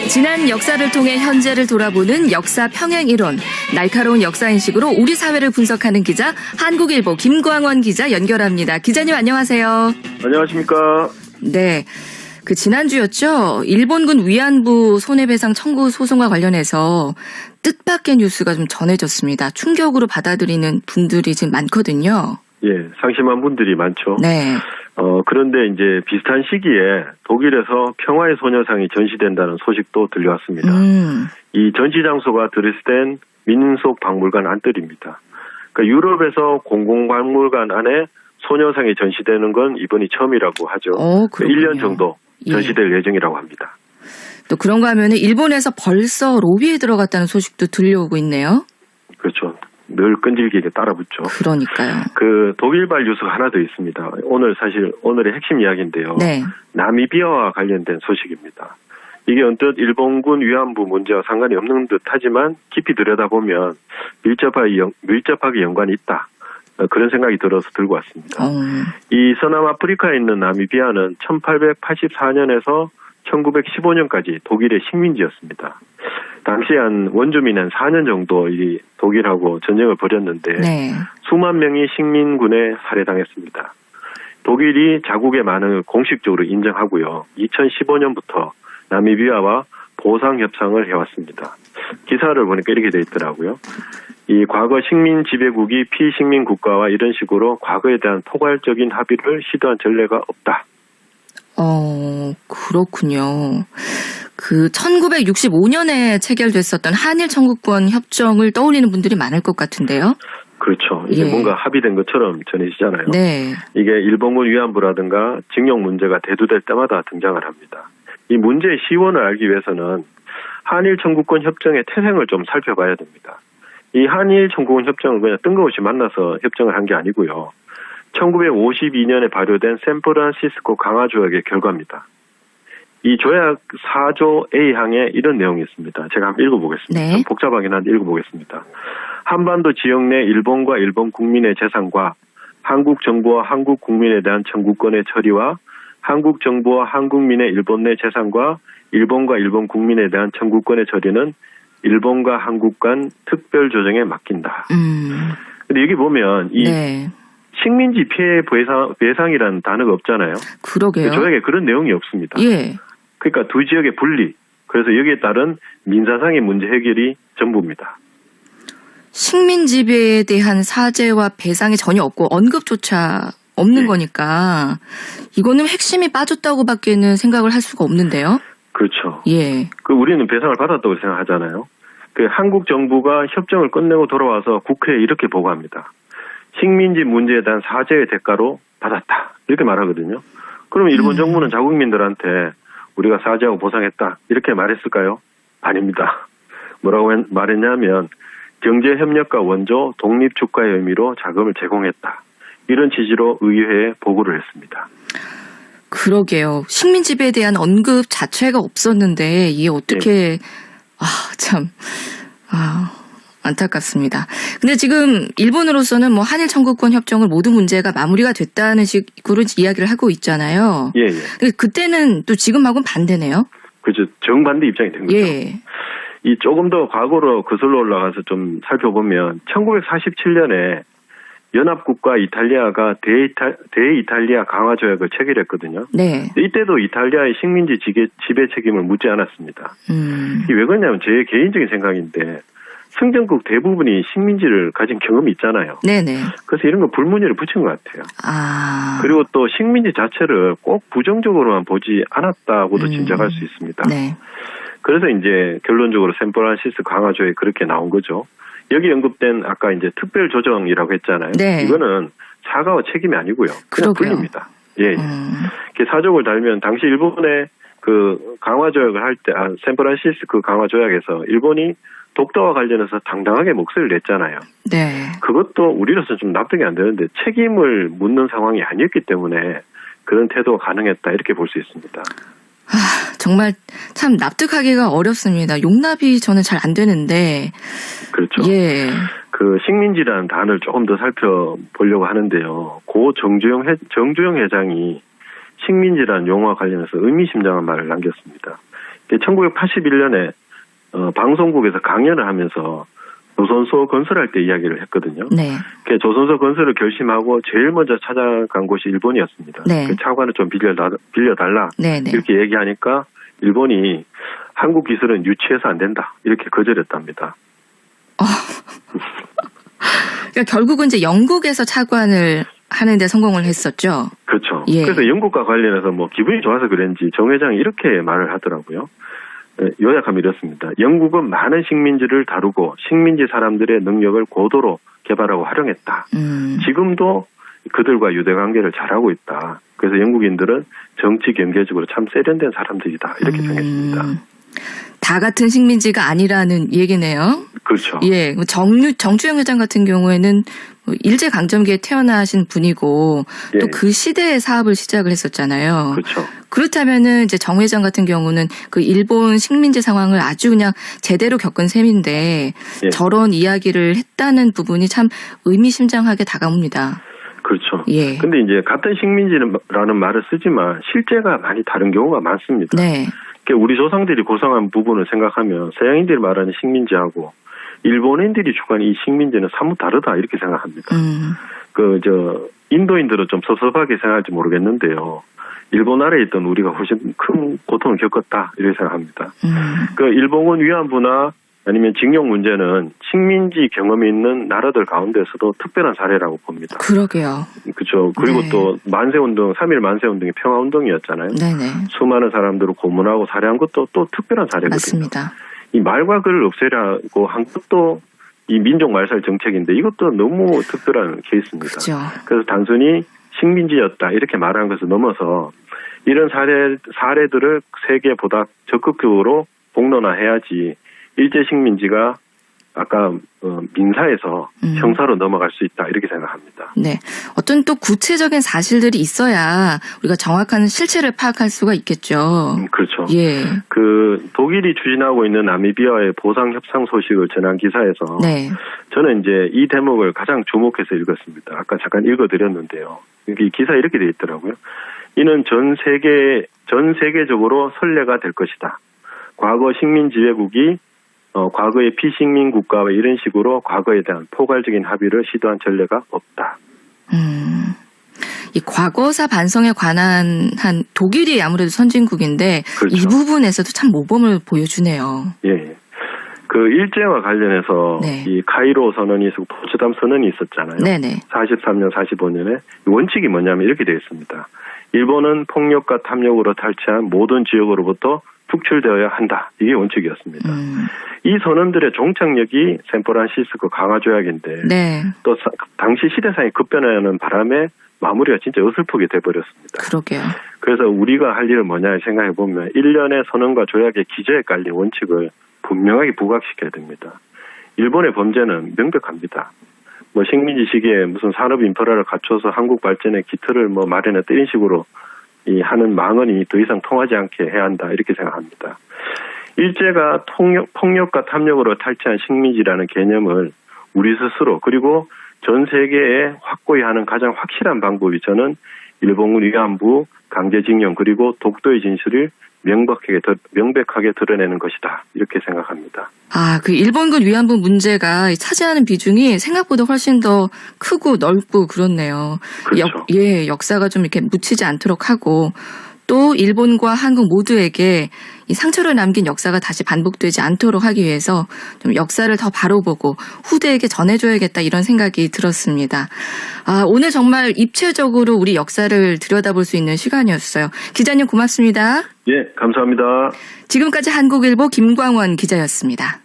지난 역사를 통해 현재를 돌아보는 역사 평행 이론, 날카로운 역사 인식으로 우리 사회를 분석하는 기자, 한국일보 김광원 기자 연결합니다. 기자님 안녕하세요. 안녕하십니까. 네, 그 지난주였죠. 일본군 위안부 손해배상 청구 소송과 관련해서 뜻밖의 뉴스가 좀 전해졌습니다. 충격으로 받아들이는 분들이 지금 많거든요. 예, 상심한 분들이 많죠. 네. 그런데 이제 비슷한 시기에 독일에서 평화의 소녀상이 전시된다는 소식도 들려왔습니다. 이 전시 장소가 드레스덴 민속박물관 안뜰입니다. 그러니까 유럽에서 공공박물관 안에 소녀상이 전시되는 건 이번이 처음이라고 하죠. 1년 정도 전시될 예정이라고 합니다. 또 그런가 하면 일본에서 벌써 로비에 들어갔다는 소식도 들려오고 있네요. 그렇죠. 늘 끈질기게 따라붙죠. 그러니까요. 그 독일발 뉴스가 하나 더 있습니다. 오늘의 핵심 이야기인데요. 네. 나미비아와 관련된 소식입니다. 이게 언뜻 일본군 위안부 문제와 상관이 없는 듯 하지만 깊이 들여다보면 밀접하게 연관이 있다. 그런 생각이 들어서 들고 왔습니다. 이 서남아프리카에 있는 나미비아는 1884년에서 1915년까지 독일의 식민지였습니다. 당시 원주민 한 4년 정도 이 독일하고 전쟁을 벌였는데 네. 수만 명이 식민군에 살해당했습니다. 독일이 자국의 만행을 공식적으로 인정하고요. 2015년부터 나미비아와 보상 협상을 해왔습니다. 기사를 보니까 이렇게 돼 있더라고요. 이 과거 식민 지배국이 피식민 국가와 이런 식으로 과거에 대한 포괄적인 합의를 시도한 전례가 없다. 그렇군요. 그 1965년에 체결됐었던 한일 청구권 협정을 떠올리는 분들이 많을 것 같은데요. 그렇죠. 이게 뭔가 합의된 것처럼 전해지잖아요. 네. 이게 일본군 위안부라든가 징용 문제가 대두될 때마다 등장을 합니다. 이 문제의 시원을 알기 위해서는 한일 청구권 협정의 태생을 좀 살펴봐야 됩니다. 이 한일 청구권 협정은 그냥 뜬금없이 만나서 협정을 한 게 아니고요. 1952년에 발효된 샌프란시스코 강화조약의 결과입니다. 이 조약 4조 A항에 이런 내용이 있습니다. 제가 한번 읽어보겠습니다. 네. 좀 복잡하긴 한데 읽어보겠습니다. 한반도 지역 내 일본과 일본 국민의 재산과 한국 정부와 한국 국민에 대한 청구권의 처리와 한국 정부와 한국민의 일본 내 재산과 일본과 일본 국민에 대한 청구권의 처리는 일본과 한국 간 특별 조정에 맡긴다. 근데 여기 보면 이 네. 식민지 피해 배상이라는 단어가 없잖아요. 그러게요. 조약에 그런 내용이 없습니다. 예. 그러니까 두 지역의 분리, 그래서 여기에 따른 민사상의 문제 해결이 전부입니다. 식민 지배에 대한 사죄와 배상이 전혀 없고 언급조차 없는 거니까 이거는 핵심이 빠졌다고밖에는 생각을 할 수가 없는데요. 그렇죠. 예. 우리는 배상을 받았다고 생각하잖아요. 한국 정부가 협정을 끝내고 돌아와서 국회에 이렇게 보고합니다. 식민지 문제에 대한 사죄의 대가로 받았다. 이렇게 말하거든요. 그러면 일본 정부는 자국민들한테 우리가 사죄하고 보상했다. 이렇게 말했을까요? 아닙니다. 뭐라고 말했냐면 경제협력과 원조, 독립주가의 의미로 자금을 제공했다. 이런 취지로 의회에 보고를 했습니다. 그러게요. 식민 지배에 대한 언급 자체가 없었는데 이게 어떻게 안타깝습니다. 근데 지금 일본으로서는 뭐 한일 청구권 협정을 모든 문제가 마무리가 됐다는 식으로 이야기를 하고 있잖아요. 예. 그때는 또 지금하고는 반대네요. 그죠. 정반대 입장이 된 거죠. 예. 이 조금 더 과거로 거슬러 올라가서 좀 살펴보면 1947년에 연합국가 이탈리아가 대이탈리아 강화 조약을 체결했거든요. 네. 이때도 이탈리아의 식민지 지배 책임을 묻지 않았습니다. 이게 왜 그러냐면 제 개인적인 생각인데 승전국 대부분이 식민지를 가진 경험이 있잖아요. 네네. 그래서 이런 거 불문율을 붙인 것 같아요. 그리고 또 식민지 자체를 꼭 부정적으로만 보지 않았다고도 짐작할 수 있습니다. 네. 그래서 이제 결론적으로 샌프란시스코 강화조에 그렇게 나온 거죠. 여기 언급된 아까 이제 특별 조정이라고 했잖아요. 네. 이거는 사과와 책임이 아니고요. 그냥 분리입니다. 예. 사족을 달면 당시 일본의 그 강화조약을 할 때, 샌프란시스코 강화조약에서 일본이 독도와 관련해서 당당하게 목소리를 냈잖아요. 네. 그것도 우리로서는 좀 납득이 안 되는데 책임을 묻는 상황이 아니었기 때문에 그런 태도가 가능했다 이렇게 볼 수 있습니다. 정말 참 납득하기가 어렵습니다. 용납이 저는 잘 안 되는데. 그렇죠. 예. 그 식민지라는 단어를 조금 더 살펴보려고 하는데요. 고 정주영 회장이 식민지라는 용어와 관련해서 의미심장한 말을 남겼습니다. 1981년에 방송국에서 강연을 하면서 조선소 건설할 때 이야기를 했거든요. 네. 조선소 건설을 결심하고 제일 먼저 찾아간 곳이 일본이었습니다. 네. 그 차관을 좀 빌려달라. 네네. 이렇게 얘기하니까 일본이 한국 기술은 유치해서 안 된다. 이렇게 거절했답니다. 그러니까 결국은 이제 영국에서 차관을 하는데 성공을 했었죠. 그렇죠. 예. 그래서 영국과 관련해서 기분이 좋아서 그런지 정 회장이 이렇게 말을 하더라고요. 요약하면 이렇습니다. 영국은 많은 식민지를 다루고 식민지 사람들의 능력을 고도로 개발하고 활용했다. 지금도 그들과 유대관계를 잘하고 있다. 그래서 영국인들은 정치 경제적으로 참 세련된 사람들이다. 이렇게 정했습니다. 다 같은 식민지가 아니라는 얘기네요. 그렇죠. 예, 정주영 회장 같은 경우에는 일제강점기에 태어나신 분이고 예. 또 그 시대에 사업을 시작을 했었잖아요. 그렇죠. 그렇다면은 이제 정 회장 같은 경우는 그 일본 식민지 상황을 아주 그냥 제대로 겪은 셈인데 예. 저런 이야기를 했다는 부분이 참 의미심장하게 다가옵니다. 그렇죠. 예. 근데 이제 같은 식민지라는 말을 쓰지만 실제가 많이 다른 경우가 많습니다. 네. 우리 조상들이 고상한 부분을 생각하면 서양인들이 말하는 식민지하고 일본인들이 주관하는 이 식민지는 사뭇 다르다 이렇게 생각합니다. 인도인들은 좀 섭섭하게 생각할지 모르겠는데요. 일본 아래에 있던 우리가 훨씬 큰 고통을 겪었다 이렇게 생각합니다. 일본군 위안부나 아니면 징용 문제는 식민지 경험이 있는 나라들 가운데서도 특별한 사례라고 봅니다. 그러게요. 그렇죠. 그리고 네. 또 만세운동, 3.1 만세운동이 평화운동이었잖아요. 네네. 수많은 사람들을 고문하고 살해한 것도 또 특별한 사례거든요. 맞습니다. 이 말과 글을 없애라고 한 것도 이 민족 말살 정책인데 이것도 너무 특별한 케이스입니다. 그죠. 그래서 단순히 식민지였다 이렇게 말하는 것을 넘어서 이런 사례들을 세계보다 적극적으로 공론화해야지 일제 식민지가 아까 민사에서 형사로 넘어갈 수 있다 이렇게 생각합니다. 네, 어떤 또 구체적인 사실들이 있어야 우리가 정확한 실체를 파악할 수가 있겠죠. 그렇죠. 예. 독일이 추진하고 있는 나미비아의 보상 협상 소식을 전한 기사에서 네. 저는 이제 이 대목을 가장 주목해서 읽었습니다. 아까 잠깐 읽어드렸는데요. 이 기사에 이렇게 되어 있더라고요. 이는 전 세계적으로 선례가 될 것이다. 과거 식민 지배국이 과거의 피식민 국가와 이런 식으로 과거에 대한 포괄적인 합의를 시도한 전례가 없다. 이 과거사 반성에 관한 한 독일이 아무래도 선진국인데 그렇죠. 이 부분에서도 참 모범을 보여주네요. 예. 일제와 관련해서 네. 이 카이로 선언이 있었고 포츠담 선언이 있었잖아요. 네네. 43년, 45년에 원칙이 뭐냐면 이렇게 되어 있습니다. 일본은 폭력과 탐욕으로 탈취한 모든 지역으로부터 축출되어야 한다. 이게 원칙이었습니다. 이 선언들의 종착역이 샌프란시스코 강화 조약인데 네. 또 당시 시대상이 급변하는 바람에 마무리가 진짜 어설프게 돼버렸습니다. 그러게요. 그래서 우리가 할 일은 뭐냐 생각해 보면 일련의 선언과 조약의 기저에 깔린 원칙을 분명하게 부각시켜야 됩니다. 일본의 범죄는 명백합니다. 식민지 시기에 무슨 산업 인프라를 갖춰서 한국 발전의 기틀을 마련했다 이런 식으로 하는 망언이 더 이상 통하지 않게 해야 한다 이렇게 생각합니다. 일제가 폭력과 탐욕으로 탈취한 식민지라는 개념을 우리 스스로 그리고 전 세계에 확고히 하는 가장 확실한 방법이 저는 일본군 위안부, 강제징용 그리고 독도의 진실을 명백하게 드러내는 것이다 이렇게 생각합니다. 일본군 위안부 문제가 차지하는 비중이 생각보다 훨씬 더 크고 넓고 그렇네요. 그렇죠. 역사가 좀 이렇게 묻히지 않도록 하고 또 일본과 한국 모두에게 이 상처를 남긴 역사가 다시 반복되지 않도록 하기 위해서 좀 역사를 더 바로 보고 후대에게 전해줘야겠다 이런 생각이 들었습니다. 오늘 정말 입체적으로 우리 역사를 들여다볼 수 있는 시간이었어요. 기자님 고맙습니다. 예, 감사합니다. 지금까지 한국일보 김광원 기자였습니다.